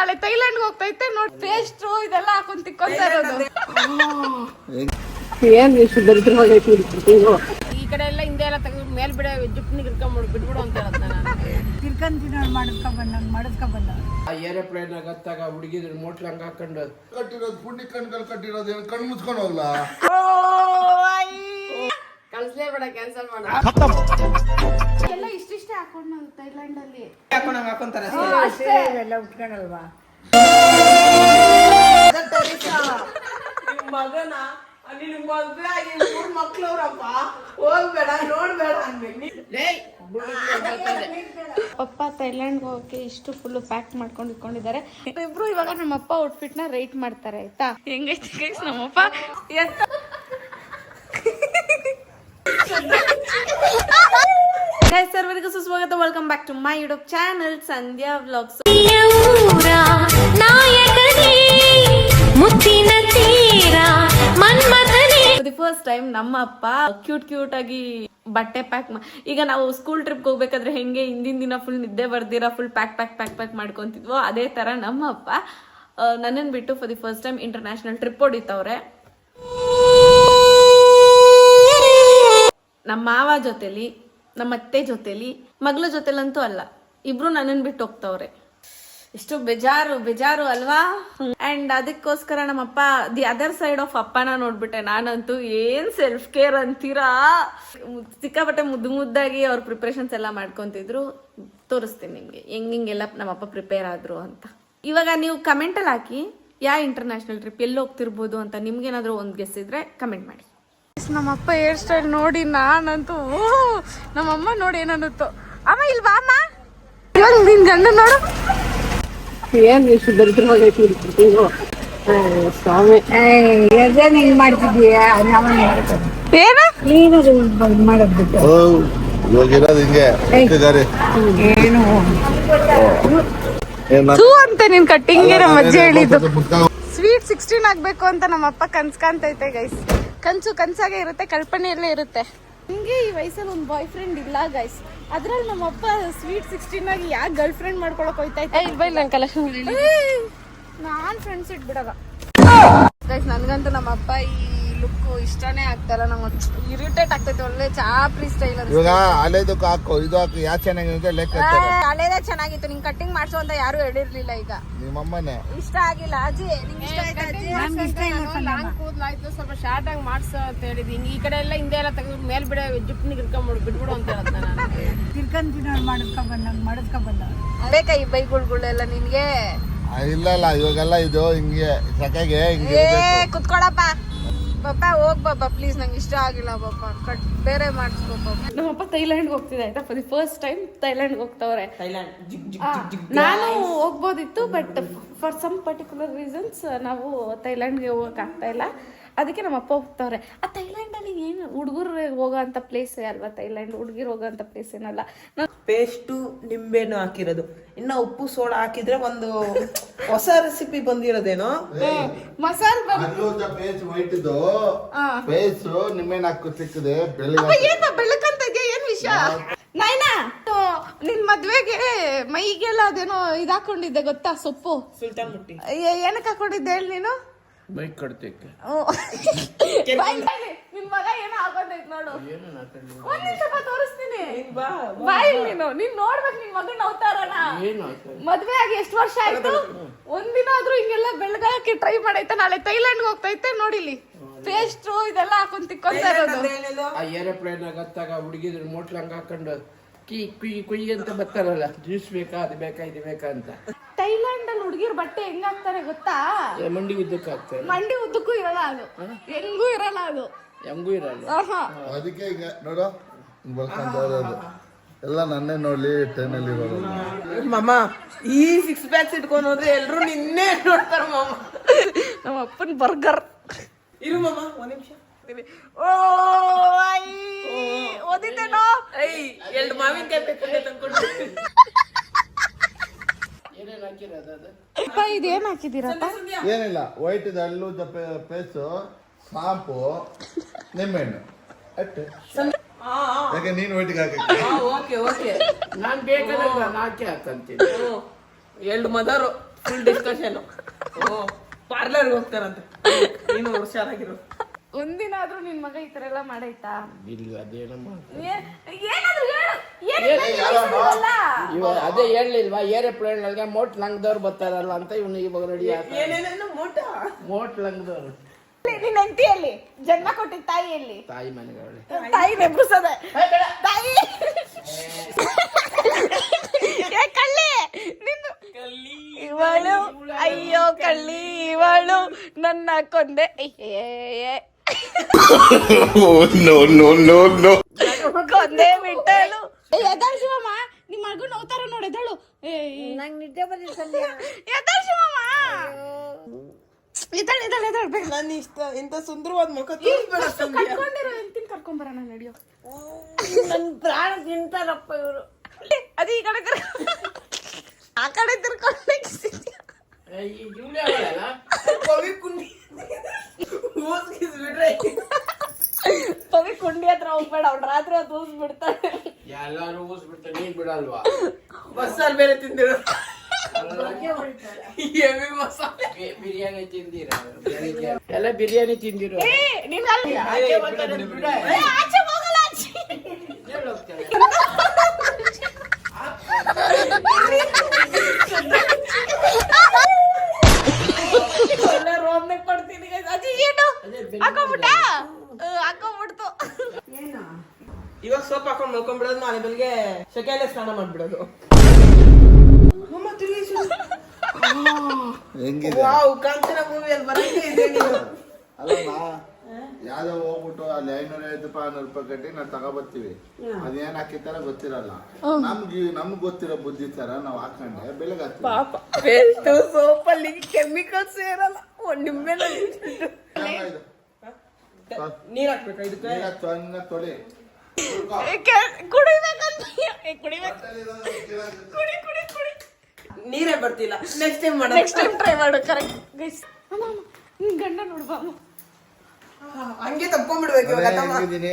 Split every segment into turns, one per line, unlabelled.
ನಾಳೆ ಥೈಲ್ಯಾಂಡ್ ಹೋಗ್ತೈತೆ ನೋಡಿ ಪೇಸ್ಟ್ ಇದೆಲ್ಲ ಹಾಕೊಂಡ್ ತಿಕ್ಕೊಂತ ಇರೋದು.
ಏನ್ ಎಷ್ಟು ದರಿದ್ರವಾಗೈತಿ
ಈ ಕಡೆ ಎಲ್ಲ ಹಿಂದೆ ಎಲ್ಲ ತೆಗೆದು ಮೇಲ್ ಬಿಡ ಜಿಪ್ನಿಗೆ ಇರ್ಕೊಂಡ್ಬಿಡು ಬಿಟ್ಬಿಡು ಅಂತ ಹೇಳತ್ ನಾನು
ತಿರ್ಕಂತೀನಿ ಮಾಡಿಸ್ಕೊಂಡ್ ಬಂದ
ಏರೋಪ್ಲೇನ್ ಆಗತ್ತಾಗ ಹುಡುಗಿದ್ರು ಮೋಟ್ಲ್ ಹಂಗ ಹಾಕೊಂಡು
ಕಟ್ಟಿರೋದು ಪುಣ್ಯ ಕಣ್ಗಳು ಕಟ್ಟಿರೋದು ಏನು ಕಣ್ಣು ಮುಚ್ಕೊಂಡು ಹೋಗ್ಲಾ
ಕಳ್ಸಲೇ ಬೇಡ ಕ್ಯಾನ್ಸಲ್ ಮಾಡ ಎಲ್ಲ ಇಷ್ಟಿಷ್ಟೇ ಹಾಕೊಂಡು ನಾವು ಥೈಲ್ಯಾಂಡ್ ಅಲ್ಲಿ
ಹಾಕೊಂತಾರೆ
ಎಲ್ಲ ಉಟ್ಕೊಳಲ್ವಾ
ಮಗನ ನಿನ್ ಮದ್ವೆ ಆಗಿ 3 ಮಕ್ಳವ್ರಪ್ಪ ಹೋಗ್ಬೇಡ ನೋಡ್ಬೇಡ ಅನ್ಬೇಕು.
ಪಪ್ಪ ಥೈಲ್ಯಾಂಡ್ ಹೋಗಕ್ಕೆ ಇಷ್ಟು ಫುಲ್ ಪ್ಯಾಕ್ ಮಾಡ್ಕೊಂಡು ಇಟ್ಕೊಂಡಿದ್ದಾರೆ. ಇಬ್ರು ಇವಾಗ ನಮ್ಮಪ್ಪ ಔಟ್ಫಿಟ್ ನ ರೇಟ್ ಮಾಡ್ತಾರೆ ಆಯ್ತಾ. ಹೆಂಗೈತಿ ಗೈಸ್ ನಮ್ಮಪ್ಪ ಸರ್ವರಿಗೂ ಸುಸ್ವಾಗತ. Welcome back to my YouTube channel Sandhya vlogs. First time ನಮ್ಮ ಅಪ್ಪ ಕ್ಯೂಟ್ ಆಗಿ ಬಟ್ಟೆ ಪ್ಯಾಕ್ ಈಗ ನಾವು ಸ್ಕೂಲ್ ಟ್ರಿಪ್ ಹೋಗ್ಬೇಕಾದ್ರೆ ಹೆಂಗೆ ಹಿಂದಿನ ದಿನ ಫುಲ್ ನಿದ್ದೆ ಬರ್ದಿರ ಫುಲ್ ಪ್ಯಾಕ್ ಮಾಡ್ಕೊಂತಿದ್ವೋ ಅದೇ ತರ ನಮ್ಮ ಅಪ್ಪ ನನ್ನನ್ನು ಬಿಟ್ಟು for the first time international trip ಹೊಡಿತವ್ರೆ. ನಮ್ಮ ಮಾವ ಜೊತೆಲಿ ನಮ್ಮ ಅತ್ತೆ ಜೊತೆಲಿ ಮಗಳ ಜೊತೆಲಂತೂ ಅಲ್ಲ, ಇಬ್ರು ನನ್ನನ್ನು ಬಿಟ್ಟು ಹೋಗ್ತವ್ರೆ. ಎಷ್ಟು ಬೇಜಾರು ಅಲ್ವಾ. ಅಂಡ್ ಅದಕ್ಕೋಸ್ಕರ ನಮ್ಮಪ್ಪ ದಿ ಅದರ್ ಸೈಡ್ ಆಫ್ ಅಪ್ಪನ ನೋಡ್ಬಿಟ್ಟೆ. ನಾನಂತೂ ಏನ್ ಸೆಲ್ಫ್ ಕೇರ್ ಅಂತೀರಾ, ಸಿಕ್ಕಾಪಟ್ಟೆ ಮುದ್ದಾಗಿ ಅವ್ರ ಪ್ರಿಪ್ರೇಷನ್ಸ್ ಎಲ್ಲ ಮಾಡ್ಕೊಂತಿದ್ರು. ತೋರಿಸ್ತೀನಿ ನಿಮ್ಗೆ ಹೆಂಗೆಲ್ಲ ನಮ್ಮಪ್ಪ ಪ್ರಿಪೇರ್ ಆದ್ರು ಅಂತ. ಇವಾಗ ನೀವು ಕಮೆಂಟಲ್ಲಿ ಹಾಕಿ ಇಂಟರ್ನ್ಯಾಷನಲ್ ಟ್ರಿಪ್ ಎಲ್ಲಿ ಹೋಗ್ತಿರ್ಬೋದು ಅಂತ ನಿಮ್ಗೇನಾದ್ರು ಒಂದು ಗೆಸ್ ಇದ್ರೆ ಕಮೆಂಟ್ ಮಾಡಿ. ನಮ್ಮಪ್ಪ ಹೇರ್ ಸ್ಟೈಲ್ ನೋಡಿ ನಾನಂತೂ ನಮ್ಮಮ್ಮ ನೋಡಿ ಏನನ್ನುತ್ತೋ, ಅಮ್ಮ ಇಲ್ಲಿ ಬಾ ಅಮ್ಮ, ಇವಾಗ ನಿನ್ ಗಂಡ ನೋಡು
ಏನ್ ಎಷ್ಟು ದರಿದ್ರವಾಗೈತಿ ಸ್ವಾಮಿ.
ಹಿಂಗ್ ಮಾಡ್ತಿದೀಯ
ಏನ
ನೀನು ಮಾಡೋದ್ ಬಿಟ್ಟು
ಇವಾಗಿರೋದು ಹಿಂಗೆ
ಏನು ಅಂತೆ ನಿನ್ ಕಟ್ಟಿಂಗ್ ನಮ್ಮ ಅಜ್ಜಿ ಹೇಳಿದ್ದು. ಸ್ವೀಟ್ 16 ಆಗ್ಬೇಕು ಅಂತ ನಮ್ಮಪ್ಪ ಕನ್ಸ್ಕಾಂತೈತೆ ಗೈಸ್. ಕನ್ಸಾಗೆ ಇರುತ್ತೆ, ಕಲ್ಪನೆಯಲ್ಲೇ ಇರುತ್ತೆ. ನಿಮ್ಗೆ ಈ ವಯಸ್ಸಲ್ಲಿ ಒಂದು ಬಾಯ್ ಫ್ರೆಂಡ್ ಇಲ್ಲ ಗೈಸ್. ಅದ್ರಲ್ಲಿ ನಮ್ಮಪ್ಪ ಸ್ವೀಟ್ 16 ಆಗಿ ಯಾಕೆ ಗರ್ಲ್ ಫ್ರೆಂಡ್ ಮಾಡ್ಕೊಳಕ್ ಹೋಯ್ತಾ ನಾನ್ ಫ್ರೆಂಡ್ಸ್ ಇಟ್ಬಿಡಲ್ಲ ಗೈಸ್. ನನ್ಗಂತೂ ನಮ್ಮಪ್ಪ ಈ ಲುಕ್ ಇಷ್ಟನೇ ಆಗ್ತಾರ. ನಂಗೆ ಇರಿಟೇಟ್ ಆಗ್ತೈತೆ. ಒಳ್ಳೆ ಚಾಪ್ರಿ ಸ್ಟೈಲ್
ಇವಾಗ ಹಳೆದಕ್ಕೆ ಹಾಕೋ ಇದು ಹಾಕೋ ಯಾ ಚೆನ್ನಾಗಿದೆ ಲೆಕ್ಕ
ಹಳೇದೇ ಚೆನ್ನಾಗಿತ್ತು. ನಿಂಗೆ ಕಟ್ಟಿಂಗ್ ಮಾಡ್ಸೋ ಅಂತ ಯಾರು ಹೇಳಿರ್ಲಿಲ್ಲ. ಈಗ
ನಿಮ್ಮಮ್ಮನೇ
ಇಷ್ಟ ಆಗಿಲ್ಲ ಅಜ್ಜಿ, ನಿಂಗೆ ಇಷ್ಟ ಆಯ್ತಾ? ಲಾಂಗ್ ಕೂದ್ಲಾಯ್ತು, ಸ್ವಲ್ಪ ಶಾರ್ಟ್ ಆಗಿ ಮಾಡ್ಸ ಅಂತ ಹೇಳಿದ್ವಿ. ಹಿಂಗೆ ಈ ಕಡೆ ಎಲ್ಲ ಹಿಂದೆ ಎಲ್ಲ ತೆಗೆದು ಮೇಲ್ ಬಿಡ ಜಿಪ್ನಿಗೆ ಇರ್ಕೊಂಡ್ಬಿಡು ಬಿಟ್ಬಿಡು ಅಂತ ಹೇಳತ್ ನಾನು.
ತಿರ್ಕಂತೀನಿ ಮಾಡಿಸ್ಕೊಂಡ್ ಬಂದ
ಬೇಕಾ ಈ ಬೈಗಳ್ಗಳೆಲ್ಲ ನಿನ್ಗೆ?
ಇಲ್ಲ ಇವಾಗೆಲ್ಲ ಇದು ಹಿಂಗೆ ಸಕಾಗೆ ಹಿಂಗೆ
ಕುತ್ಕೊಳಪ್ಪ ಪಪ್ಪ ಹೋಗ್ ಬಾಬಾ ಪ್ಲೀಸ್, ನಂಗೆ ಇಷ್ಟ ಆಗಿಲ್ಲ ಪಾಪ, ಬೇರೆ ಮಾಡಿಸ್ಕೋ ಪಾಪ. ನಮ್ಮಪ್ಪ ಥೈಲ್ಯಾಂಡ್ ಹೋಗ್ತಿದೆ ಆಯ್ತಾ. For the first time Thailand ಹೋಗ್ತವ್ರೆ. ನಾನು ಹೋಗ್ಬೋದಿತ್ತು, but for some particular reasons ನಾವು ಥೈಲ್ಯಾಂಡ್ಗೆ ಹೋಗಕ್ ಆಗ್ತಾ ಇಲ್ಲ. ಅದಕ್ಕೆ ನಮ್ಮಪ್ಪ ಹೋಗ್ತವ್ರೆ. ಆ ಥೈಲ್ಯಾಂಡ್ ಅಲ್ಲಿ ಏನು ಹುಡುಗರು ಹೋಗೋ ಅಂತ ಪ್ಲೇಸ್ ಅಲ್ವಾ ಥೈಲ್ಯಾಂಡ್, ಹುಡುಗಿರು ಹೋಗೋ ಅಂತ ಪ್ಲೇಸ್ ಏನಲ್ಲ.
ಪೇಸ್ಟು ನಿಂಬೆನು ಹಾಕಿರೋದು, ಇನ್ನ ಉಪ್ಪು ಸೋಡಾ ಹಾಕಿದ್ರೆ ಒಂದು ಹೊಸ ರೆಸಿಪಿ ಬಂದಿರೋದೇನೋ.
ಮಸಾಲ
ಪೇಸ್ ವೈಟ್ ಇದು ಪೇಸ್ ನಿಮ್ಮೇನ್ ಹಾಕೋ ಸಿಕ್ಕದೆ
ಏನ ಬೆಳಕಂತ ಇದೆಯಾ, ಏನ್ ವಿಷಯ ನಾಯ್ನಾ? ನಿನ್ ಮದ್ವೆಗೆ ಮೈಗೆಲ್ಲ ಅದೇನೋ ಇದಾಕೊಂಡಿದ್ದೆ ಗೊತ್ತಾ, ಸೊಪ್ಪು
ಸುಲ್ತಾನ್ ಮುಟ್ಟಿ.
ಏನಕ್ಕೆ ಹಾಕೊಂಡಿದ್ದೆ ಹೇಳಿ ನೀನು?
ಬೈಕ್ ಕಟ್ತೈತೆ
ನಿನ್ ಮಗ ಏನೋ ಹಾಕೊಂಡೈತ್ ನೋಡು. ಒಂದ್ ನಿಮಿಷ ತೋರಿಸ್ತೀನಿ. ಬಾಯ್ ನೀನ್ ನೋಡ್ಬೇಕು ನಿನ್ ಮಗನ್ ಅವತಾರನ. ಮದ್ವೆ ಆಗಿ ಎಷ್ಟು ವರ್ಷ ಆಯ್ತು? ಒಂದಿನ ಆದ್ರೂ ಹಿಂಗೆಲ್ಲ ಬೆಳಗಾಕಿ ಟ್ರೈ ಮಾಡೈತೆ. ನಾಳೆ ಥೈಲ್ಯಾಂಡ್ ಹೋಗ್ತೈತೆ ನೋಡಿಲಿ ಪೇಸ್ಟ್ ಇದೆಲ್ಲ ಹಾಕೊಂಡ್ ತಿಕ್ಕೊಂತ ಇರೋದು.
ಆ ಏರೋಪ್ಲೇನ್ ಆಗತ್ತಾಗ ಹುಡುಗಿದ್ರು ಮೋಟ್ಲ್ ಹಂಗ ಹಾಕೊಂಡು ಕುಯ್ ಅಂತ ಬರ್ತಾರಲ್ಲ, ಜ್ಯೂಸ್ ಬೇಕಾ ಅದು ಬೇಕಾ ಇದು ಬೇಕಾ ಅಂತ.
ಥೈಲ್ಯಾಂಡ್ ಅಲ್ಲಿ ಹುಡುಗಿರ್ ಬಟ್ಟೆ ಹೆಂಗ್ ಹಾಕ್ತಾರೆ ಗೊತ್ತಾ?
ಮಂಡಿ ಉದ್ದಕ್ಕೆ ಹಾಕ್ತಾರೆ.
ಮಂಡಿ ಉದ್ದಕ್ಕೂ ಇರಲ್ಲ, ಅದು ಹೆಂಗೂ ಇರಲ್ಲ, ಅದು
ಹೆಂಗೂ ಇರಲ್ಲ.
ಅದಕ್ಕೆ ಈಗ ನೋಡು ಬರ್ಕೊಂಡ್ ಬರೋದು ಎಲ್ಲ ನನ್ನೇ ನೋಡ್ಲಿ ಟ್ರೈನಲ್ಲಿ ಬರೋದು.
ಮಮ್ಮ ಈ 6 ಪ್ಯಾಕ್ಸ್ ಇಟ್ಕೊಂಡು ಹೋದ್ರೆ ಎಲ್ರು ನಿನ್ನೆ ನೋಡ್ತಾರ ಮಮ್ಮ.
ನಮ್ಮ ಅಪ್ಪನ್ ಬರ್ಗರ್.
ಇರು ಮಮ್ಮ ಒಂದ್ ನಿಮಿಷ.
ಓದಿದ್ದೇನೋ
2 ಮಾವಿನಕಾಯಿ ಬೇಕು ತಂದ್ಕೊಂಡು.
ಏನೇನ್ ಹಾಕಿರೋದು ಅದು?
ಇದೇನ್ ಹಾಕಿದೀರಪ್ಪ?
ಏನಿಲ್ಲ, ವೈಟ್ ಇದು ಹಲ್ಲು ಪೇಸು, ಶಾಂಪು, ನಿಮ್ಮೆಣ್ಣು ಅಷ್ಟೇ. ಯಾಕೆ ನೀನ್ ವೈಟಿಗೆ ಹಾಕಿ
ಓಕೆ
ನಾನ್ ಬೇಕಾದ್ರೆ ನಾಕೆ ಹಾಕಂತೀನಿ.
2 ಮದರು ಫುಲ್ ಡಿಸ್ಕಷನ್. ಪಾರ್ಲರ್ಗೆ ಹೋಗ್ತಾರಂತೆ. ನೀನು ಹುಷಾರಾಗಿರು.
ಒಂದಿನ ಆದ್ರೂ ನಿನ್ ಮಗ ಈ ತರ ಎಲ್ಲ ಮಾಡೈತಾ?
ಇಲ್ಲ ಅದೇನಮ್ಮ
ಏನಾದ್ರು ಹೇಳು. ಏನಿಲ್ಲ,
ಇವ ಅದೇ ಹೇಳಲಿಲ್ವಾ ಏರೋಪ್ಲೇನ್ ನಲ್ಲಿ ಮೋಟ್ ಲಂಗದವ್ರು ಬರ್ತಾರಲ್ಲ ಅಂತ ಇವನು ಇವಾಗ ರೆಡಿ ಆಗ್ತಾನೆ.
ಏನೇನೇನು
ಮೋಟ್ ಲಂಗದವ್ರು
ನಿನ್ನ ಹೆಂಡತಿಯಲ್ಲಿ ಜನ್ಮ ಕೊಟ್ಟಿದ್ದ ತಾಯಿಯಲ್ಲಿ
ತಾಯಿ ಮನೆಗಳೇ
ತಾಯಿ ನೆಬ್ರಿಸದೆ ತಾಯಿ ಏ ಕಳ್ಳಿ ನಿನ್ನು ಇವಳು ಅಯ್ಯೋ ಕಳ್ಳಿ ಇವಳು ನನ್ನ ಕೊಂದೆ ಕೊಂದೆ ಬಿಟ್ಟಳು. ಎದ್ದಾಳು ಶಿವಮ್ಮ, ನಿಮ್ಮ ಮಗು ನೋಡ್ತಾರ ನೋಡಿ ಎದ್ದಾಳು.
ನಂಗೆ ನಿದ್ದೆ ಬಂದಿಲ್ಲ.
ಎದ್ದಾಳು ಶಿವಮ್ಮ, ಎದ್ದಾಳು ಎದ್ದಾಳು ಎದ್ದಾಳು ಬೇಗ.
ನನ್ನ ಇಷ್ಟ ಇಂತ ಸುಂದರವಾದ ಮುಖ
ಕಟ್ಕೊಂಡಿರೋ ಹೆಂಡ್ತಿನ ಕರ್ಕೊಂಬರೋಣ ನಡಿಯೋ.
ನನ್ ಪ್ರಾಣ ತಿಂತಾರಪ್ಪ ಇವರು.
ಅದು ಈ ಕಡೆ ಆ ಕಡೆ ತಿರ್ಕೊಂಡು ಪವಿ ಕುಂಡಿ ಹತ್ರ ಹೋಗ್ಬೇಡ, ಅವ್ನು ರಾತ್ರಿ ಹೊತ್ತು ಊಸ್ಬಿಡ್ತಾನೆ.
ಎಲ್ಲಾರು ಊಸ್ಬಿಡ್ತಾರೆ, ನೀನ್ ಬಿಡಲ್ವಾ?
ಬಸ್ಸಲ್ಲಿ ಬೇರೆ ತಿಂದಿರೋ
ಬಿರಿಯಾನಿ ತಿಂದಿರ ಎಲ್ಲ ಬಿರಿಯಾನಿ ತಿಂದಿರೋ
ನೀನ್ ಅಲ್ಲಿ ಆಚೆ ಹೋಗಲ್ಲ ಆಚೆ. ರೋಮ್ನಾಗ ಪಡ್ತೀನಿ ಅಜ್ಜಿ. ಏನು ಹಾಕೊಂಡ್ಬಿಡ್ತು.
ಇವಾಗ ಸೋಪ್ ಹಾಕೊಂಡ್ ಮಲ್ಕೊಂಡ್ಬಿಡೋದು, ನಾಳೆ ಬೆಳಿಗ್ಗೆ ಸೆಕೆಂಡ್ ಸ್ನಾನ ಮಾಡ್ಬಿಡೋದು.
ಹೆಂಗಿದೆ
ವಾವ್, ಕಾಂಚನ ಮೂವಿಯಲ್ಲಿ ಬರಂಗೆ ಇದೆ ನೀವು.
ಅಲ್ಲಮ್ಮ, ಯಾವ್ದೋ ಹೋಗ್ಬಿಟ್ಟು ಅಲ್ಲಿ 550 ರೂಪಾಯಿ 100 ರೂಪಾಯಿ ಕಟ್ಟಿ ನಾವು ತಗೊಬರ್ತೀವಿ. ಅದೇನ್ ಹಾಕಿರ್ತಾರ ಗೊತ್ತಿರಲ್ಲ. ನಮ್ಗ್ ಗೊತ್ತಿರೋ ಬುದ್ಧಿ ತರ ನಾವ್ ಹಾಕೊಂಡೆ ಬೆಳಗ್ಗೆ ಹಾಕ್ತೀವಿ.
ಪಾಪ ಪೇಸ್ಟ್ ಸೋಪಲ್ಲಿ ಕೆಮಿಕಲ್ಸ್ ಇರಲ್ಲ. ಒಂದ್ ನಿಂಬೆನಲ್ಲಿ ನೀರ್ ಹಾಕ್ಬೇಕಾ ಇದಕ್ಕೆ?
ಚೆನ್ನಾಗಿ ತೊಳಿ.
ನೀರೇ ಬರ್ತಿಲ್ಲ. ನೆಕ್ಸ್ಟ್ ಟೈಮ್ ಮಾಡ.
ನೆಕ್ಸ್ಟ್ ಟೈಮ್ ಟ್ರೈ ಮಾಡು. Correct guys. ನಿನ್ ಗಂಡ ನೋಡ್ಬಾ
ಹಂಗೆ ತಪ್ಕೊಂಡ್ಬಿಡ್ಬೇಕು ಇವಾಗ.
ಹೆಂಗಿದೀನಿ?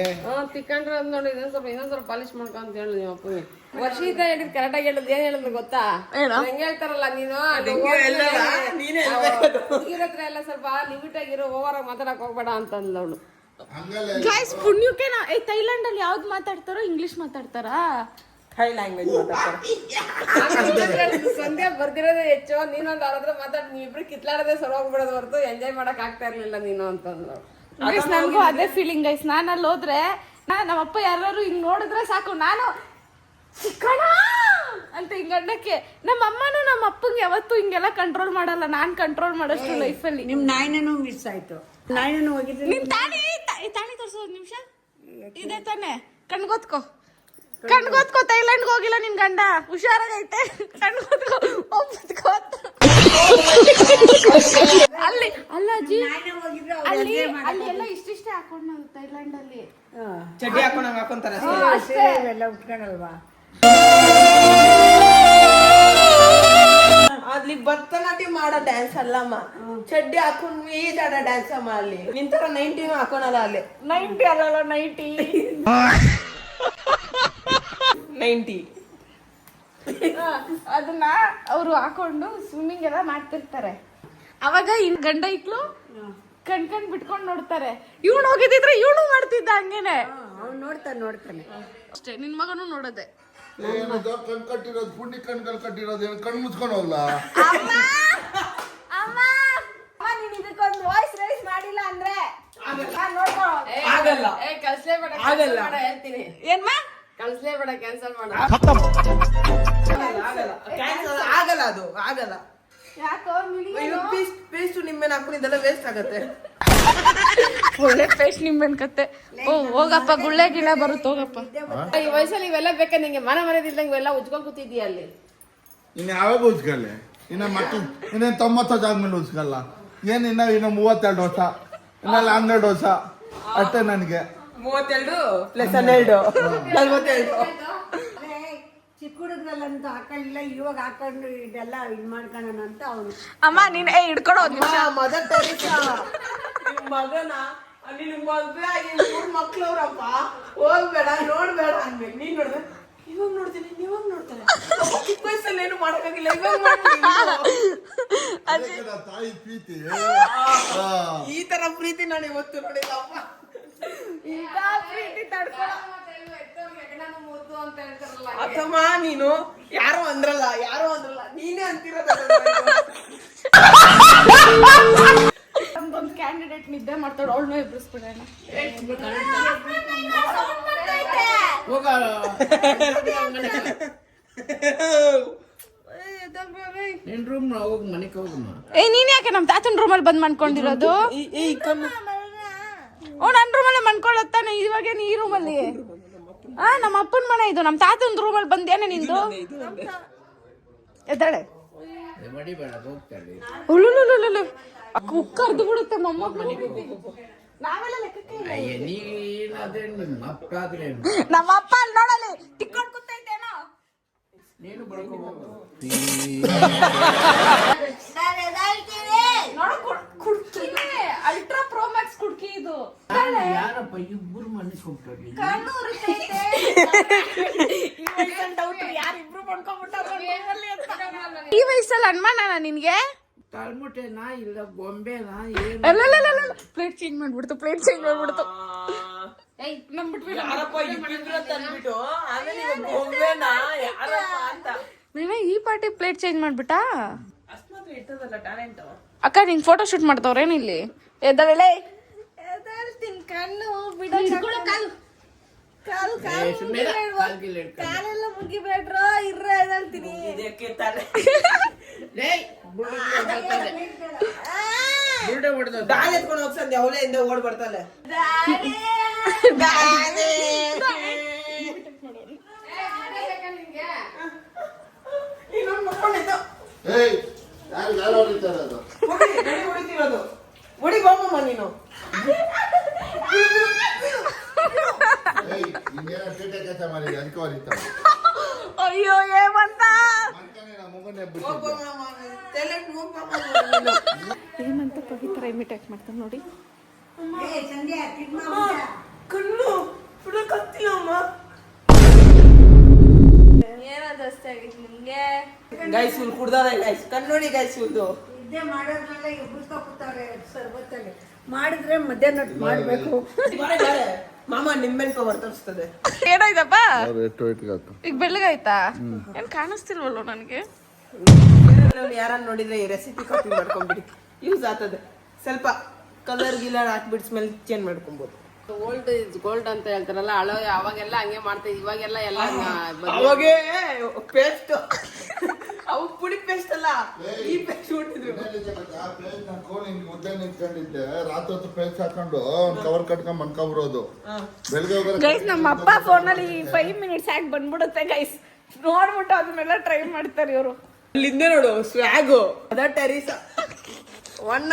ತಿಕ್ಕಂಡ್ರೆ ಅಂದ್ ನೋಡಿ ಇನ್ನೊಂದ್ ಸ್ವಲ್ಪ ಪಾಲಿಶ್ ಮಾಡ್ಕೊ ಅಂತ ಹೇಳಿ ನಿಮ್ಮ ಅಪ್ಪಗೆ. ವರ್ಷಿತ ಹೇಳಿದ್ ಕರೆಕ್ಟ್ ಆಗಿ ಹೇಳಿದ್ ಏನ್ ಹೇಳಿದ್ರು ಗೊತ್ತಾ? ಹೆಂಗ್ ಹೇಳ್ತಾರಲ್ಲ ನೀನು ಹುಡುಗಿರ ಹತ್ರ ಎಲ್ಲ ಸ್ವಲ್ಪ ಲಿಮಿಟ್ ಆಗಿರೋ, ಓವರ್ ಆಗಿ ಮಾತಾಡಕ್ ಹೋಗ್ಬೇಡ ಅಂತಂದ್ಲು ಅವಳು.
ಗೈಸ್ ಪುಣ್ಯಕ್ಕೆ ಥೈಲ್ಯಾಂಡ್ ಅಲ್ಲಿ ಯಾವ್ದು ಮಾತಾಡ್ತಾರೋ ಇಂಗ್ಲಿಷ್ ಮಾತಾಡ್ತಾರಾ?
ಥೈ ಲ್ಯಾಂಗ್ವೇಜ್ ಮಾತಾಡ್ತಾರೆ.
ಸಂಧ್ಯಾ ಬರ್ದಿರೋದೇ ಹೆಚ್ಚು, ನೀನೊಂದು ಅವ್ರ ಹತ್ರ ಮಾತಾಡ್ ನೀವಿಬ್ರು ಕಿತ್ಲಾಡದೆ ಸರೋಗ್ಬಿಡೋದು ಹೊರತು ಎಂಜಾಯ್ ಮಾಡಕ್ ಆಗ್ತಾ ಇರ್ಲಿಲ್ಲ ನೀನು ಅಂತಂದ್ಲು.
ಗೈಸ್ ನನ್ಗೂ ಅದೇ ಫೀಲಿಂಗ್ ಗೈಸ್. ನಾನು ಅಲ್ಲಿ ಹೋದ್ರೆ ನಮ್ಮಪ್ಪ ಯಾರು ಹಿಂಗ್ ನೋಡಿದ್ರೆ ಸಾಕು, ನಾನು ಸಿಕ್ಕಣ ಅಂತ ಹಿಂಗ್ ಅಣ್ಣಕ್ಕೆ. ನಮ್ಮ ಅಮ್ಮನೂ ನಮ್ಮ ಅಪ್ಪಂಗೆ ಯಾವತ್ತೂ ಹಿಂಗೆಲ್ಲ ಕಂಟ್ರೋಲ್ ಮಾಡಲ್ಲ. ನಾನ್ ಕಂಟ್ರೋಲ್ ಮಾಡೋಷ್ಟು ಲೈಫಲ್ಲಿ.
ನಿಮ್ ನಾಯಿನೂ ಮಿಸ್ ಆಯ್ತು. ನಾಯಿನೂ ಹೋಗಿದ್ರೆ
ನಿನ್ ತಾಳಿ ತಾಳಿ ತೋರ್ಸೋ ಒಂದ್ ನಿಮಿಷ. ಇದೆ ತಾನೆ, ಕಣ್ಗೊತ್ಕೋ ಕಣ್ಗೊತ್ಕೋ. ಥೈಲ್ಯಾಂಡ್ಗೆ ಹೋಗಿಲ್ಲ ನಿನ್ ಗಂಡ, ಹುಷಾರಾಗೈತೆ. ಕಣ್ಗೊತ್ಕೋ ಒಪ್ಪಿತ್ಕೋ. ಅಲ್ಲಿ ಅಲ್ಲ ಅಜ್ಜಿ, ಅಲ್ಲಿ ಅಲ್ಲಿ ಎಲ್ಲ ಇಷ್ಟಿಷ್ಟೇ ಹಾಕೊಂಡ್ ನಾವು ಥೈಲ್ಯಾಂಡ್ ಅಲ್ಲಿ
ಚಡ್ಡಿ ಹಾಕೊಂಡಂಗ ಹಾಕೊಂತಾರೆ.
ಇವೆಲ್ಲ ಉಟ್ಕೊಳಲ್ವಾ?
ಅಲ್ಲಿ ಭರತನಾಟ್ಯ ಮಾಡೋ ಡ್ಯಾನ್ಸ್ ಅಲ್ಲಮ್ಮ, ಚಡ್ಡಿ ಹಾಕೊಂಡ್ ಈಜಾಡ ಡ್ಯಾನ್ಸ್ ಅಮ್ಮ. ಅಲ್ಲಿ ನಿಂತರ 90 ಹಾಕೋಣಲ್ಲ. ಅಲ್ಲಿ
90 ಅಲ್ಲಲ್ಲ 90 ಅದನ್ನ ಅವರು ಹಾಕೊಂಡು ಸ್ವಿಮ್ಮಿಂಗ್ ಎಲ್ಲ ಮಾಡ್ತಿರ್ತಾರೆ. ಅವಾಗ ಇನ್ ಗಂಡ ಇಕ್ಳು ಕಣ್ ಬಿಟ್ಕೊಂಡ್ ನೋಡ್ತಾರೆ. ಇವ್ನು ಹೋಗಿದ್ರೆ ಇವನು ಮಾಡ್ತಿದ್ದ ಹಂಗೇನೆ.
ಅವ್ನು ನೋಡ್ತಾನೆ
ಅಷ್ಟೇ. ನಿನ್ ಮಗನು ನೋಡದೆ.
ಏನದು ಕಣ್ ಕಟ್ಟಿರೋದು, ಪುಣ್ಯ ಕಣ್ಗಳು ಕಟ್ಟಿರೋದು, ಏನು ಕಣ್ ಮುಚ್ಕೊಂಡು ಹೋಗ್ಲಾ?
ಅಮ್ಮ ಅಮ್ಮ ನೀನ್ ಇದಕ್ಕೊಂದು ವಾಯ್ಸ್ ರೈಸ್ ಮಾಡಿಲ್ಲ ಅಂದ್ರೆ
ಆಗಲ್ಲ.
ಕಳ್ಸ್ಲೇಬೇಡ,
ಆಗಲ್ಲ.
ಹೇಳ್ತೀನಿ.
ಏನ್ಮಾ
ಕಳ್ಸ್ಲೇಬೇಡ, ಕ್ಯಾನ್ಸಲ್ ಮಾಡ.
ಆಗಲ್ಲ, ಅದು ಆಗಲ್ಲ.
ಯಾಕೋ
ಪೇಸ್ಟ್ ನಿಮ್ಮೇಲೆ ಹಾಕೊಂಡಿದ್ದೆಲ್ಲ ವೇಸ್ಟ್ ಆಗತ್ತೆ.
ಒಳ್ಳೆ ಪೇಸ್ಟ್ ನಿಂಬೆನ್ ಕತ್ತೆ. ಓ ಹೋಗಪ್ಪ, ಗುಳ್ಳೆ ಗಿಳ ಬರುತ್ತೆ ಹೋಗಪ್ಪ.
ಈ ವಯಸ್ಸಲ್ಲಿ ಇವೆಲ್ಲ ಬೇಕಾ ನಿಂಗೆ? ಮನ ಮರ್ಯಾದಿಲ್ದಂಗೆ ಇವೆಲ್ಲ ಉಜ್ಕೊಂಡ್ ಕೂತಿದ್ಯಾ ಅಲ್ಲಿ.
ಇನ್ನು ಯಾವಾಗ ಉಜ್ಕಲ್ಲ? ಇನ್ನ ಮತ್ತೆ ಇನ್ನೇನು 90 ವರ್ಷ ಆದ್ಮೇಲೆ ಉಜ್ಕಲ್ಲ. ಏನ್ ಇನ್ನ 32 ವರ್ಷ, ಇನ್ನ 12 ವರ್ಷ ಅಷ್ಟೇ ನನಗೆ.
32 + 12 42.
ಚಿಕ್ಕ ಹುಡುಗ್ರಲ್ಲಂತ ಹಾಕೊಳ್ಳಿಲ್ಲ, ಇವಾಗ ಹಾಕೊಂಡು ಇದೆಲ್ಲ ಇದ್ ಮಾಡ್ಕೊಳ್ಳೋಣ ಅಂತ ಅವನು.
ಅಮ್ಮ ನೀನ್ ಹಿಡ್ಕೊಡೋ ಒಂದ್ ನಿಮಿಷ.
ಮದರ್ ತೆರೇಸಾ ನಿಮ್ ಮಗನ ನಿನ್ ಮದ್ವೆ ಆಗಿ 3 ಮಕ್ಳವ್ರಪ್ಪ, ಹೋಗ್ಬೇಡ ನೋಡ್ಬೇಡ ಅನ್ಬೇಕು. ನೀನ್ ನೋಡ್ದೆ ಇವಾಗ ನೋಡ್ತೀನಿ ಇವಾಗ ನೋಡ್ತಾನೆ ಚಿಕ್ಕ ವಯಸ್ಸಲ್ಲಿ ಏನು ಮಾಡಕ್ಕಾಗಿಲ್ಲ ಇವಾಗ ಮಾಡ್ತೀನಿ
ತಾಯಿ ಪ್ರೀತಿ
ಈ ತರ ಪ್ರೀತಿ ನಾನು ಇವತ್ತು ನೋಡಿಲ್ಲ ಅಮ್ಮ. ಅಥವಾ ನೀನು ಯಾರೋ ಅಂದ್ರಲ್ಲ ನೀನೇ ಅಂತಿರೋದು.
ನಮ್ದೊಂದು ಕ್ಯಾಂಡಿಡೇಟ್ ನಿದ್ದೆ ಮಾಡ್ತಾಳೆ, ಅವಳನ್ನ ಎಬ್ಬಿಸ್ಬಿಡೋಣ.
ಹೋಗ ನಿನ್ ರೂಮ್ ಹೋಗ್ ಮನೆಗೆ ಹೋಗಮ್ಮ.
ನೀನ್ ಯಾಕೆ ನಮ್ ತಾತನ ರೂಮಲ್ಲಿ ಬಂದ್ ಮಾಡ್ಕೊಂಡಿರೋದು? ನನ್ ರೂಮಲ್ಲೇ ಮಾಡ್ಕೊಳ್ಳತ್ತಾನೆ. ಇವಾಗೇನು ಈ ರೂಮಲ್ಲಿ? ನಮ್ಮ ಅಪ್ಪನ ಮನೆ ಇದು. ನಮ್ ತಾತನ ರೂಮಲ್ಲಿ ಬಂದೇನೆ ನಿಂದು? ಎದ್ದಾಳೆ
ಮಡಿಬೇಡ ಹೋಗ್ತಾಳೆ.
ಉಳ್ಳು ಕುಕ್ಕರ್ದು ಬಿಡುತ್ತೆ ಮೊಮ್ಮಗ್ ಮನೆಗೆ. ನಾವೆಲ್ಲ ಲೆಕ್ಕಕ್ಕೆ
ಅಯ್ಯ ನೀನಾದ್ರೆ ನಿಮ್ಮ ಅಪ್ಪ ಆದ್ರೆ
ನಮ್ಮ ಅಪ್ಪ ಅಲ್ಲಿ ನೋಡಲಿ ತಿಕ್ಕೊಂಡು ಕೂತೈತೇನೋ.
ನೀನು ಬಡ್ಕೋಬಹುದು.
ಅಲ್ಟ್ರಾ ಪ್ರೋ ಮ್ಯಾಕ್ಸ್ ಕುಡ್ಕಿ ಇದು.
ಯಾರಪ್ಪ ಇಬ್ಬರು ಮನೆಗೆ ಹೋಗ್ತಾರೆ?
ಈ ವಯಸ್ಸಲ್ಲಿ ಅನ್ಮಾನ ನಿನ್ಗೆ?
ತಳ್ಮುಟೆನಾ ಇಲ್ಲ ಗೊಂಬೆನಾ? ಏನು
ಪ್ಲೇಟ್ ಚೇಂಜ್ ಮಾಡ್ಬಿಡ್ತು.
ಯಾರಪ್ಪ ಇಬ್ಬಿಬ್ರು ಅಂತ ಅಂದ್ಬಿಟ್ಟು ಆಮೇಲೆ ಇವಾಗ ಗೊಂಬೆನಾ ಯಾರಪ್ಪ ಅಂತ.
ನೀವೇ ಈ ಪಾರ್ಟಿ ಪ್ಲೇಟ್ ಚೇಂಜ್ ಮಾಡ್ಬಿಟ್ಟಾ?
ಅಷ್ಟು ಮಾತ್ರ ಇರ್ತದಲ್ಲ ಟ್ಯಾಲೆಂಟ್.
ಅಕ್ಕ ನಿನ್ ಫೋಟೋ ಶೂಟ್ ಮಾಡ್ತವ್ರೇನು ಇಲ್ಲಿ? ಎದ್ದಾಳೆ ಕಣ್ಣು ಕಾಲೆಲ್ಲ ಮುಗಿಬೇಡ್ರೋ ಇರ್ರ ಎದಳ್ತೀನಿ.
ಇದಕ್ಕೆ ತಲೆ ದಾಳಿ ಎತ್ಕೊಂಡು ಹೋಗ್ಸಂದೆ ಅವಳೇ ಇಂದ ಓಡ್ ಬರ್ತಾಳೆ.
ಯಾರು ಹೊಡಿತಾರೆ ಅದು
ಹೊಡಿತಿರೋದು ಹೊಡಿ ಬಾಮಮ್ಮ ನೀನು.
ಹಿಂಗೇನ ಟೀಟ ಕೆಲಸ ಮಾಡಿದ್ರೆ ಅದಕ್ಕೆ ಹೊಡಿತಾರೆ.
ಅಯ್ಯೋ ಏಮಂತ
ಮಗನೇ
ಏಮಂತ ಪವಿತ್ರ ಇಮಿಟೇಟ್ ಮಾಡ್ತಾನೆ ನೋಡಿ.
ಕಣ್ಣು ಕತ್ತಿಯಮ್ಮ. ಗೈಸ್ ಫುಲ್ ಕುಡ್ದಾರೆ ಗೈಸ್. ಕಣ್ಣು ನೋಡಿ ಗೈಸ್ ಫುಲ್ದು.
ನಿದ್ದೆ ಮಾಡೋದ್ರಲ್ಲ ಎಬ್ಬಿಸ್ಕೊ ಕೂತಾರೆ ಸರ್ಬತ್ತಲ್ಲಿ. ಮಾಡಿದ್ರೆ ಮಧ್ಯಾಹ್ನ ಮಾಡ್ಬೇಕು.
ಮಾಮ ನಿಮ್ಮೆನ್ ಕವರ್ ತರಿಸ್ತದೆ.
ಏನಾಯ್ತಪ್ಪ?
ಎಷ್ಟು ಇಟ್ಕಾತು
ಈಗ ಬೆಳ್ಳಗಾಯ್ತಾ? ಏನ್ ಕಾಣಿಸ್ತಿಲ್ವಲ್ಲ ನನಗೆ?
ಯಾರನ್ನ ನೋಡಿದ್ರೆ ಈ ರೆಸಿಪಿ ಕಾಪಿ ಮಾಡ್ಕೊಂಡ್ಬಿಡಿ, ಯೂಸ್ ಆಗ್ತದೆ. ಸ್ವಲ್ಪ ಕಲರ್ ಗಿಲರ್ ಹಾಕ್ಬಿಟ್ಟು ಸ್ಮೆಲ್ ಚೇಂಜ್ ಮಾಡ್ಕೊಬಹುದು.
ಓಲ್ಡ್ ಇಸ್ ಗೋಲ್ಡ್ ಅಂತ ಹೇಳ್ತಾರಲ್ಲ, ಅವಾಗೆಲ್ಲ ಹಂಗೆ ಮಾಡ್ತಾ ಇವಾಗೆಲ್ಲ ಎಲ್ಲ
ಅವಾಗೇ ಪೇಸ್ಟ್ ಅವು ಪುಡಿ ಪೇಸ್ಟ್ ಅಲ್ಲ, ಈ ಪೇಸ್ಟ್ ಹೊಟ್ಟಿದ್ರು.
ಮುದ್ದೆ ನಿಂತ್ಕೊಂಡಿದ್ದೆ ರಾತ್ರಿ ಹೊತ್ತು ಪೇಸ್ಟ್ ಹಾಕೊಂಡು ಕವರ್ ಕಟ್ಕೊಂಡ್ ಮನ್ಕೊಬರೋದು. ಬೆಳಗ್ಗೆ
ಗೈಸ್ ನಮ್ಮ ಅಪ್ಪ ಫೋನಲ್ಲಿ 5 ಮಿನಿಟ್ಸ್ ಆಗಿ ಬಂದ್ಬಿಡುತ್ತೆ ಗೈಸ್. ನೋಡ್ಬಿಟ್ಟು ಅದನ್ನೆಲ್ಲ ಟ್ರೈ ಮಾಡ್ತಾರೆ ಇವರು.
ಅಲ್ಲಿಂದ ನೋಡು ಸ್ವ್ಯಾಗು ಅದ ಟೆರಿಸ ಒನ್ನ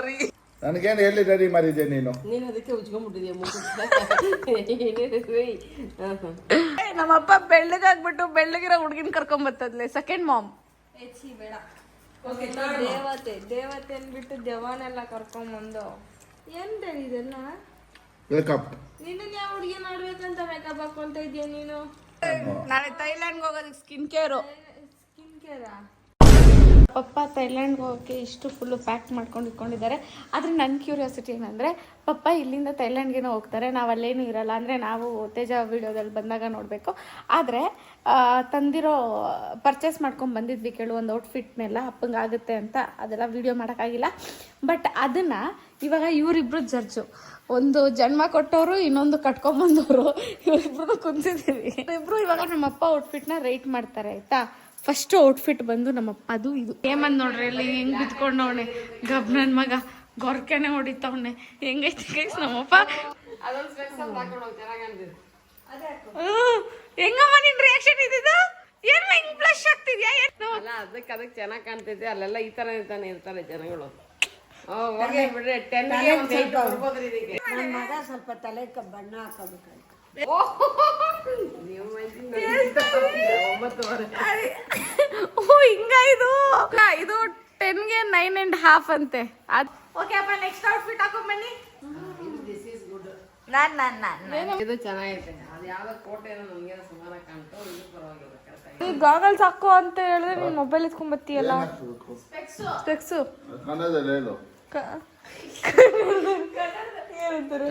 ರೀ.
ನನಗೇನು ಹೇಳಿ ರೆಡಿ ಮಾಡಿದ್ದೆ ನೀನು?
ನೀನ್ ಅದಕ್ಕೆ ಉಜ್ಕೊಂಡ್ಬಿಟ್ಟಿದ್ಯಾ
ನಮ್ಮಪ್ಪ ಬೆಳ್ಳಗಾಗ್ಬಿಟ್ಟು ಬೆಳ್ಳಗಿರೋ ಹುಡ್ಗಿನ ಕರ್ಕೊಂಡ್ ಬರ್ತದ್ಲೆ ಸೆಕೆಂಡ್ ಮಾಮ್.
ದೇವತೆ ಅನ್ಬಿಟ್ಟು ದೆವ್ವನೆಲ್ಲ ಕರ್ಕೊಂಬಂದು ಏನ್ ಇದೆಲ್ಲ
ವೆಲ್ಕಮ್.
ನಿನ್ನ ಯಾವ ಹುಡುಗಿ ಮಾಡ್ಬೇಕಂತ ಮೇಕಪ್ ಹಾಕೊಂತ ಇದೀಯ ನೀನು?
ನಾಳೆ ಥೈಲ್ಯಾಂಡ್ಗೆ ಹೋಗೋದಕ್ಕೆ ಸ್ಕಿನ್ ಕೇರು.
ಸ್ಕಿನ್ ಕೇರಾ?
ಪಪ್ಪ ಥೈಲ್ಯಾಂಡ್ಗೆ ಹೋಗೋಕ್ಕೆ ಇಷ್ಟು ಫುಲ್ಲು ಪ್ಯಾಕ್ ಮಾಡ್ಕೊಂಡು ಇಟ್ಕೊಂಡಿದ್ದಾರೆ. ಆದರೆ ನನ್ನ ಕ್ಯೂರಿಯಾಸಿಟಿ ಏನಂದರೆ, ಪಪ್ಪ ಇಲ್ಲಿಂದ ಥೈಲ್ಯಾಂಡ್ಗೇನೋ ಹೋಗ್ತಾರೆ, ನಾವು ಅಲ್ಲೇನೂ ಇರಲ್ಲ. ಅಂದರೆ ನಾವು ತೇಜ ವೀಡಿಯೋದಲ್ಲಿ ಬಂದಾಗ ನೋಡಬೇಕು. ಆದರೆ ತಂದಿರೋ ಪರ್ಚೇಸ್ ಮಾಡ್ಕೊಂಡು ಬಂದಿದ್ವಿ ಕೆಲವೊಂದು ಔಟ್ಫಿಟ್ನೆಲ್ಲ ಅಪ್ಪಂಗೆ ಆಗುತ್ತೆ ಅಂತ, ಅದೆಲ್ಲ ವೀಡಿಯೋ ಮಾಡೋಕ್ಕಾಗಿಲ್ಲ. ಬಟ್ ಅದನ್ನು ಇವಾಗ ಇವರಿಬ್ಬರು ಜಡ್ಜು, ಒಂದು ಜನ್ಮ ಕೊಟ್ಟವರು, ಇನ್ನೊಂದು ಕಟ್ಕೊಂಬಂದವರು, ಇವರಿಬ್ರು ಕುಂತಿದ್ದೀವಿ. ಇಬ್ಬರು ಇವಾಗ ನಮ್ಮಪ್ಪ ಔಟ್ಫಿಟ್ನ ರೇಟ್ ಮಾಡ್ತಾರೆ ಆಯಿತಾ. ಫಸ್ಟ್ ಔಟ್ಫಿಟ್ ಬಂದು ನಮ್ಮಪ್ಪ ಅದು ಇದು ಏಮಂದ್ ನೋಡ್ರಿ ಇಲ್ಲಿ ಹೆಂಗ್ ಬಿತ್ಕೊಂಡವನೆ ಗಬ್ ನನ್ ಮಗ ಗೊರ್ಕೆನೆ ಹೊಡಿತವನೆ. ಹೆಂಗೈತಿ ಗೈಸ್ ನಮ್ಮಪ್ಪ? ಹೆಂಗಮ್ಮ ನಿನ್ ರಿಯಾಕ್ಷನ್ ಇದ್ದಿದ್ದು? ಏನ್ ಹಿಂಗ್ ಬ್ಲಶ್ ಆಗ್ತಿದ್ಯಾ?
ಅಲ್ಲ ಅದಕ್ಕೆ ಚೆನ್ನಾಗ್ ಕಾಣ್ತೈತೆ. ಅಲ್ಲೆಲ್ಲ ಈ ತರ ಇರ್ತಾನೆ ಜನಗಳು. ಬಿಡ್ರಿ 10ಗೆ ಒಂದ್ ಸೈಟ್ ಕೊಡ್ಬೋದ್ರಿ ಇದಕ್ಕೆ.
ನನ್ನ ಮಗ ಸ್ವಲ್ಪ ತಲೆ ಬಣ್ಣ ಹಾಕೋಬೇಕು.
ಹಿಂಗ ಇದು 10ಗೆ 9.5 ಅಂತೆ. ಓಕೆ ಅಪ್ಪ ನೆಕ್ಸ್ಟ್ ಔಟ್ಫಿಟ್ ಹಾಕೊಂಡ್ ಬನ್ನಿ.
ಇದು ಚೆನ್ನಾಗೈತೆ. ಯಾವ್ದೋ ಕೋಟೆನೋ ನಮ್ಗೇನೋ ಸುಮಾರ ಕಾಣ್ತು, ಇದು ಪರವಾಗಿಲ್ಲ ಕರೆಕ್ಟಾಗಿ.
ನೀ ಗಾಗಲ್ಸ್ ಹಾಕೋ ಅಂತ ಹೇಳಿದ್ರೆ ನೀನ್ ಮೊಬೈಲ್ ಇಸ್ಕೊಂಡ್ ಬತ್ತೀಯಲ್ಲ. ಸ್ಪೆಕ್ಸು
ಕನ್ನಡದಲ್ಲಿ ಹೇಳು.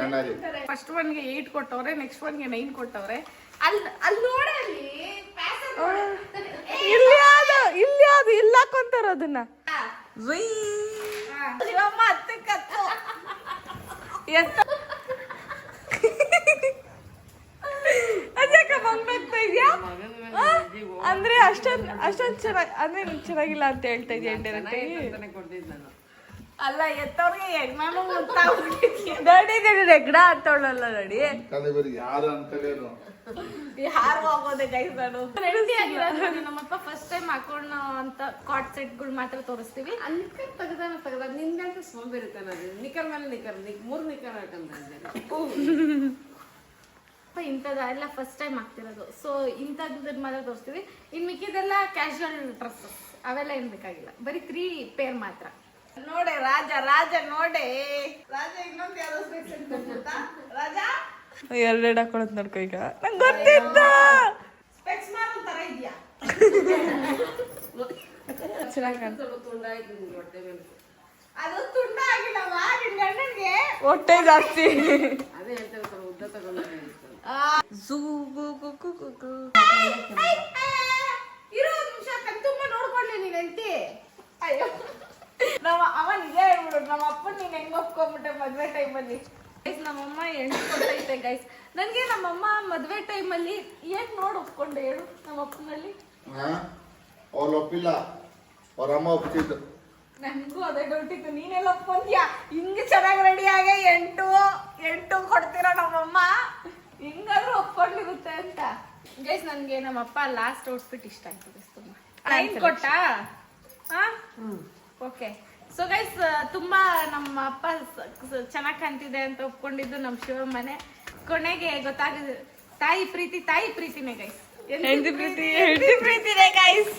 ಕನ್ನಡಿ.
ಫಸ್ಟ್ ಒನ್ಗೆ 8 ಕೊಟ್ಟವ್ರೆ, ನೆಕ್ಸ್ಟ್ ಒನ್ಗೆ 9 ಕೊಟ್ಟವ್ರೆ. ಅಲ್ಲಿ ನೋಡ, ಇಲ್ಲಿ ಅದು ಇಲ್ಲ ಹಾಕೊಂತಾರ ಅದನ್ನ. ಶಿವಮ್ಮ ಅತ್ತೆ ಕತ್ತು ಎಂತ ಅದಕ್ಕೆ ಬಂದ್ಬಿಡ್ತಾ ಇದ್ಯಾ ಅಂದ್ರೆ ಅಷ್ಟೊಂದ್ ಚೆನ್ನಾಗಿ ಅಂದ್ರೆ ಚೆನ್ನಾಗಿಲ್ಲ ಅಂತ ಹೇಳ್ತಾ ಇದೆಯಾ
ಅಂತಾನೆ ಕೊಡ್ತಿದ್ ನಾನು.
ಅಲ್ಲ ಎತ್ತವ್ರಿಗೆ ಹೆಣ್ಮನು ನಡಿ ನೆಗ್ಡ ಅಂತವಳಲ್ಲ ನಡಿ
ಕಲಿಬರಿಗೆ ಯಾರು ಅನ್ಕಲೇನು
ಯಾರು ಹೋಗೋದೆ ಗೈಸ್. ನಾನು ರೆಡಿ ಆಗಿರೋದು ನಮ್ಮಪ್ಪ ಫಸ್ಟ್ ಟೈಮ್ ಹಾಕೊಂಡ ಅಂತ ಕಾಟ್ ಸೆಟ್ಗಳು ಮಾತ್ರ ತೋರಿಸ್ತೀವಿ.
ಅನ್ಕ ತೆಗ್ದ ನಿನ್ಗಂತ ಸೋಂಬೇರಿತಾನ ಅದು. ನಿಕರ್ ಮೇಲೆ ನಿಕರ್ 3 ನಿಕರ್ ಹಾಕಂತ
ಇಂಥದ್ದು ಎಲ್ಲ ಫಸ್ಟ್ ಟೈಮ್ ಆಗ್ತಿರೋದು. ಸೊ ಇಂಥದ್ದು ಮಾತ್ರ ತೋರಿಸ್ತೀವಿ. ಇನ್ನು ಮಿಕ್ಕಿದೆಲ್ಲ ಕ್ಯಾಶುವಲ್ ಡ್ರೆಸ್ಸಸ್, ಅವೆಲ್ಲ ಏನ್ ಬೇಕಾಗಿಲ್ಲ. ಬರೀ 3 ಪೇರ್ ಮಾತ್ರ. ನೋಡೆ ರಾಜ ನೋಡೆ ರಾಜ ಇನ್ನೊಂದು ಯಾವ್ದೋ ರಾಜ ಎರಡೆರಡು ಹಾಕೊಳತ್ ನೋಡ್ಕೊ. ಈಗ ನಂಗೆ ಗೊತ್ತಿದ್ದ ಸ್ಪೆಕ್ಸ್ ಮಾತ್ರ ತರ ಇದೆಯಾ ಚೆನ್ನಾಗಿ ಕಾಣ್ತದೆ.
ತುಂಡಾಯ್ತು ನಿನ್ಗೆ ಹೊಟ್ಟೆ ಮೇಲೆ.
ಅದು ತುಂಡ ಆಗಿಲ್ಲವಾ ನಿನ್ ಗಂಡನ್ಗೆ ಹೊಟ್ಟೆ ಜಾಸ್ತಿ.
ಅದೇ ಹೇಳ್ತಾರೆ ಸ್ವಲ್ಪ ಉದ್ದ ತಗೊಂಡು
ಇರೋ ನಿಮಿಷ ಕಣ್ತುಂಬ ನೋಡ್ಕೊಳ್ಳಿ ನೀನ್ ಹೆಂಡತಿ. ಅಯ್ಯೋ ಅವ ನಿಜ ಹೇಳ್ಬಿಡು, ನಮ್ಮ ಅಪ್ಪನ ನೀನ್ ಹೆಂಗ್ ಒಪ್ಕೊಂಡ್ಬಿಟ್ಟೆ ಮದ್ವೆ ಟೈಮಲ್ಲಿ. ಗೈಸ್ ನಮ್ಮಮ್ಮ ಹೆಣ್ಣು ಕೊಟ್ಟೈತೆ ಗೈಸ್. ನನ್ಗೆ ನಮ್ಮಮ್ಮ ಮದ್ವೆ ಟೈಮಲ್ಲಿ ಏನ್ ನೋಡ್ ಒಪ್ಕೊಂಡೆ ಹೇಳು ನಮ್ಮ ಅಪ್ಪನಲ್ಲಿ.
ಅವ್ರು ಒಪ್ಪಿಲ್ಲ, ಅವ್ರ ಅಮ್ಮ ಒಪ್ತಿದ್ದು.
ನನ್ಗೂ ಅದೇ ಡೌಟ್ ಇತ್ತು, ನೀನೆಲ್ಲ ಒಪ್ಕೊಂತೀಯ ಹಿಂಗ್ ಚೆನ್ನಾಗಿ ರೆಡಿ ಆಗಿ 8 ಕೊಡ್ತೀರ ನಮ್ಮಮ್ಮ, ಹಿಂಗಾದ್ರೂ ಒಪ್ಕೊಂಡಿರುತ್ತೆ ಅಂತ. ಗೈಸ್ ನನ್ಗೆ ನಮ್ಮಪ್ಪ ಲಾಸ್ಟ್ ಔಟ್ಫಿಟ್ ಇಷ್ಟ ಆಯ್ತು ಗೈಸ್ ತುಂಬಾ. 9 ಕೊಟ್ಟ. ಓಕೆ ಸೊ ಗೈಸ್ ತುಂಬಾ ನಮ್ಮ ಅಪ್ಪ ಚೆನ್ನಾಗಿ ಕಾಣ್ತಿದೆ ಅಂತ ಒಪ್ಕೊಂಡಿದ್ದು ನಮ್ಮ ಶಿವಮ್ಮನೆ. ಕೊನೆಗೆ ಗೊತ್ತಾಗಿದೆ ತಾಯಿ ಪ್ರೀತಿನೇ ಗೈಸ್. ಹೆಂಡತಿ ಪ್ರೀತಿನೇ ಗೈಸ್.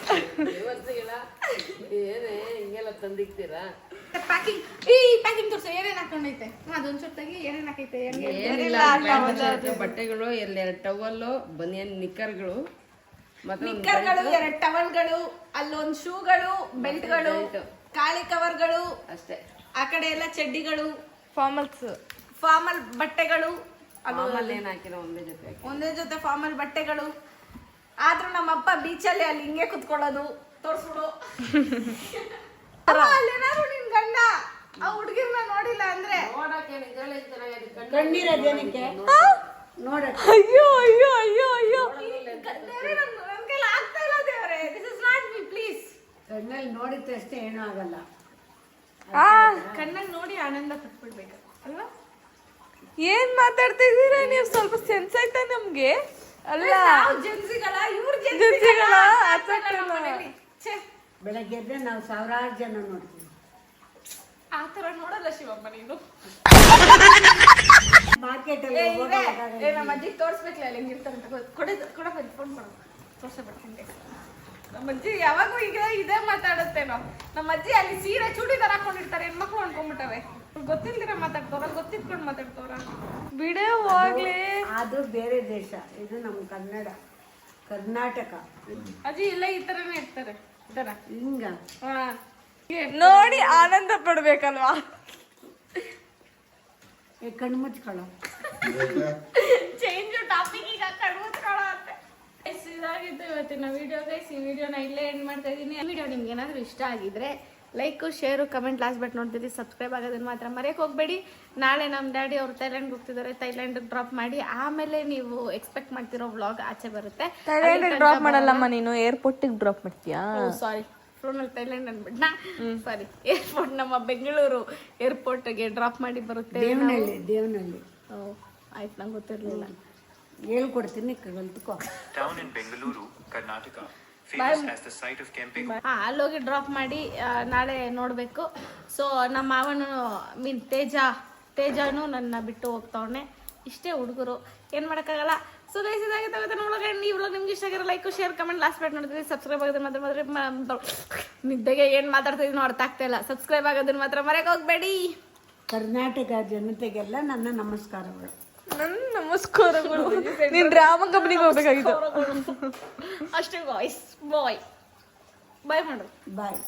ಏನೇ ಹಿಂಗೆಲ್ಲ ತಂದಿಕ್ತೀರಾ?
ಪ್ಯಾಕಿಂಗ್ ತೋರ್ಸು ಏನೇನ್ ಹಾಕೊಂಡೈತೆ. ಅದೊಂದ್ಸೊಟ್ಟು ತೆಗಿ ಏನೇನ್ ಹಾಕೈತೆ.
ಬಟ್ಟೆಗಳು, 2 ಟವಲ್ಲು, ಬನಿಯನ್ ನಿಕ್ಕರ್ಗಳು,
ನಿಕ್ಕರ್ಗಳು, 2 ಟವಲ್ಗಳು, ಅಲ್ಲೊಂದ್ ಶೂಗಳು, ಬೆಲ್ಟ್ಗಳು, ಖಾಲಿ ಕವರ್ಗಳು
ಅಷ್ಟೇ.
ಆ ಕಡೆ ಎಲ್ಲ ಚಡ್ಡಿಗಳು, ಫಾರ್ಮಲ್ ಬಟ್ಟೆಗಳು.
ಏನ್ ಹಾಕಿಲ್ಲ,
ಒಂದೇ ಜೊತೆ ಫಾರ್ಮಲ್ ಬಟ್ಟೆಗಳು. ಆದ್ರೂ ನಮ್ಮಪ್ಪ ಬೀಚಲ್ಲಿ ಅಲ್ಲಿ ಹಿಂಗೆ ಕುತ್ಕೊಳ್ಳೋದು ತೋರ್ಸ್ಬಿಡು. ಅಲ್ಲೇನಾದ್ರು ನಿನ್ ಗಂಡ ಆ ಹುಡುಗಿರ್ನ ನೋಡಿಲ್ಲ ಅಂದ್ರೆ
ಕಣ್ಣೀರದೇನಕ್ಕೆ ನೋಡಕ್ಕೆ.
ಅಯ್ಯೋ ನನ್ಗೆಲ್ಲ ಆಗ್ತಾ ಇಲ್ಲ ದೇವ್ರೆ. This is not me please.
ಕಣ್ಣಲ್ಲಿ ನೋಡಿದ ತಕ್ಷಣ ಏನೂ ಆಗಲ್ಲ.
ಕಣ್ಣಲ್ಲಿ ನೋಡಿ ಆನಂದ ಪಟ್ಬಿಡ್ಬೇಕು ಅಲ್ವಾ? ಏನ್ ಮಾತಾಡ್ತಾ ಇದ್ದೀರಾ ನೀವು? ಸ್ವಲ್ಪ ಸೆನ್ಸ್ ಆಯ್ತಾ ನಮ್ಗೆ? ಅಲ್ಲ ಜೆನ್ಸಿಗಳ ಇವ್ರ ಜೆನ್ಸಿಗಳ
ಬೆಳಗ್ಗೆ ಎದ್ರೆ ನಾವು 1000 ಜನ ನೋಡ್ತೀವಿ.
ಆ ತರ ನೋಡಲ್ಲ ಶಿವಮ್ಮ ನೀನು.
ಮಾರ್ಕೆಟ್
ನಮ್ಮ ಅಜ್ಜಿ ತೋರ್ಸ್ಬೇಕಲ್ಲ ಅಲ್ಲಿ ಹೆಂಗಿರ್ತಾರೆ ಅಂತ. ಕೊಡ ಬನ್ನಿ ಫೋನ್ ಮಾಡೋದು ತೋರ್ಸಬಿಡ್ತಂಗೆ. ನಮ್ಮ ಅಜ್ಜಿ ಯಾವಾಗೂ ಈಗ ಇದೇ ಮಾತಾಡುತ್ತೇನೋ. ನಮ್ಮ ಅಜ್ಜಿ ಅಲ್ಲಿ ಸೀರೆ ಚೂಡಿದಾರ ಹಾಕೊಂಡಿರ್ತಾರೆ, ಹೆಣ್ಮಕ್ಳು ಅನ್ಕೊಂಡ್ಬಿಟ್ಟವೆ. ಗೊತ್ತಿಲ್ದಿರ ಮಾತಾಡ್ತವ್ರ, ಗೊತ್ತಿಟ್ಕೊಂಡು ಮಾತಾಡ್ತವ್ರ. ಬಿಡೇ ಹೋಗ್ಲಿ.
ಅದು ಬೇರೆ ದೇಶ, ಇದು ನಮ್ಮ ಕರ್ನಾಟಕ.
ಅಜ್ಜಿ ಇಲ್ಲ ಈ ತರನೇ ಇರ್ತಾರೆ.
ಹಿಂಗ
ನೋಡಿ ಆನಂದ ಪಡ್ಬೇಕಲ್ವಾ?
ಕಣ್ಣು ಮುಚ್ಕೊಳ್ಳೋ.
ಚೇಂಜ್ ಟಾಪಿಕ್ ಈಗ ಕಣ್ಣು ಮುಚ್ಕೊಳ್ಳೋ ಅಂತ. ಇದಾಗಿತ್ತು ಇವತ್ತಿನ ವಿಡಿಯೋ ಗೈಸ್. ಈ ವಿಡಿಯೋನ ಇಲ್ಲೇ ಎಂಡ್ ಮಾಡ್ತಾ ಇದ್ದೀನಿ. ಈ ವಿಡಿಯೋ ನಿಮ್ಗೆ ಏನಾದರೂ ಇಷ್ಟ ಆಗಿದ್ರೆ like, share, comment, last but ನೋಡ್ತಿದ್ದೀವಿ. ಸಬ್ಸ್ಕ್ರೈಬ್ ಆಗೋದನ್ನ ಮಾತ್ರ ಮರೆಯಕ್ಕೆ ಹೋಗ್ಬೇಡಿ. ನಾಳೆ ನಮ್ಮ ಡ್ಯಾಡಿ ಅವರು ಥೈಲ್ಯಾಂಡ್ಗೆ ಹೋಗ್ತಿದ್ದಾರೆ. ಥೈಲ್ಯಾಂಡ್ ಡ್ರಾಪ್ ಮಾಡಿ ಆಮೇಲೆ ನೀವು ಎಕ್ಸ್ಪೆಕ್ಟ್ ಮಾಡ್ತಿರೋ ವ್ಲಾಗ್ ಆಚೆ ಬರುತ್ತೆ. ಥೈಲ್ಯಾಂಡ್ ಡ್ರಾಪ್ ಮಾಡಲ್ಲಮ್ಮ ನೀನು, ಏರ್ಪೋರ್ಟಿಗೆ ಡ್ರಾಪ್ ಮಾಡ್ತೀಯಾ? ಸಾರಿ, ಫೋನಲ್ಲಿ ಥೈಲ್ಯಾಂಡ್ ಅಂದ್ಬಿಟ್ಟ. ಸಾರಿ, ಏರ್ಪೋರ್ಟ್ ನಮ್ಮ ಬೆಂಗಳೂರು ಏರ್ಪೋರ್ಟ್ಗೆ ಡ್ರಾಪ್ ಮಾಡಿ ಬರುತ್ತೆ.
ದೇವನಹಳ್ಳಿ.
ಆಯ್ತು, ನಂಗೆ ಗೊತ್ತಿರಲಿಲ್ಲ.
ಹೇಳ್ಕೊಡ್ತೀನಿ, ಕಲ್ತ್ಕೋ.
Town in Bengaluru, Karnataka, famous as the site of camping.
ಅಲ್ಲೋಗಿ ಡ್ರಾಪ್ ಮಾಡಿ ನಾಳೆ ನೋಡಬೇಕು. ಸೊ ನಮ್ಮ ಮಾವನು ತೇಜಾನು ನನ್ನ ಬಿಟ್ಟು ಹೋಗ್ತಾವನೆ. ಇಷ್ಟೇ ಹುಡುಗರು, ಏನು ಮಾಡೋಕ್ಕಾಗಲ್ಲ. ಸೊ ಗೈಸ್ ಇದಾಗಿತ್ತು ನೋಡೋಕೆ. ನೀವು ನಿಮ್ಗೆ ಇಷ್ಟ ಆಗಿರೋ like, share, comment, last bait ನೋಡಿದ್ರಿ. ಸಬ್ಸ್ಕ್ರೈಬ್ ಆಗೋದನ್ನ ಮಾತ್ರ ನಿದ್ದೆಗೆ ಏನು ಮಾತಾಡ್ತಾ ಇದೀನೋ ಅರ್ಥ ಆಗ್ತಾ ಇಲ್ಲ. ಸಬ್ಸ್ಕ್ರೈಬ್ ಆಗೋದನ್ನ ಮಾತ್ರ ಮರೆಯಕ್ಕೆ ಹೋಗ್ಬೇಡಿ.
ಕರ್ನಾಟಕ ಜನತೆಗೆಲ್ಲ ನನ್ನ ನಮಸ್ಕಾರಗಳು.
ನನ್ನ ನಮಸ್ಕಾರಗಳು. ನೀನ್ ಡ್ರಾಮಾ ಕಂಪ್ನಿಗೆ ಹೋಗ್ಬೇಕಾಗಿತ್ತು. ಅಷ್ಟೇ ಬಾಯ್ಸ್ ಬಾಯ್ ಬಾಯ್ ಮಾಡು.
ಬಾಯ್.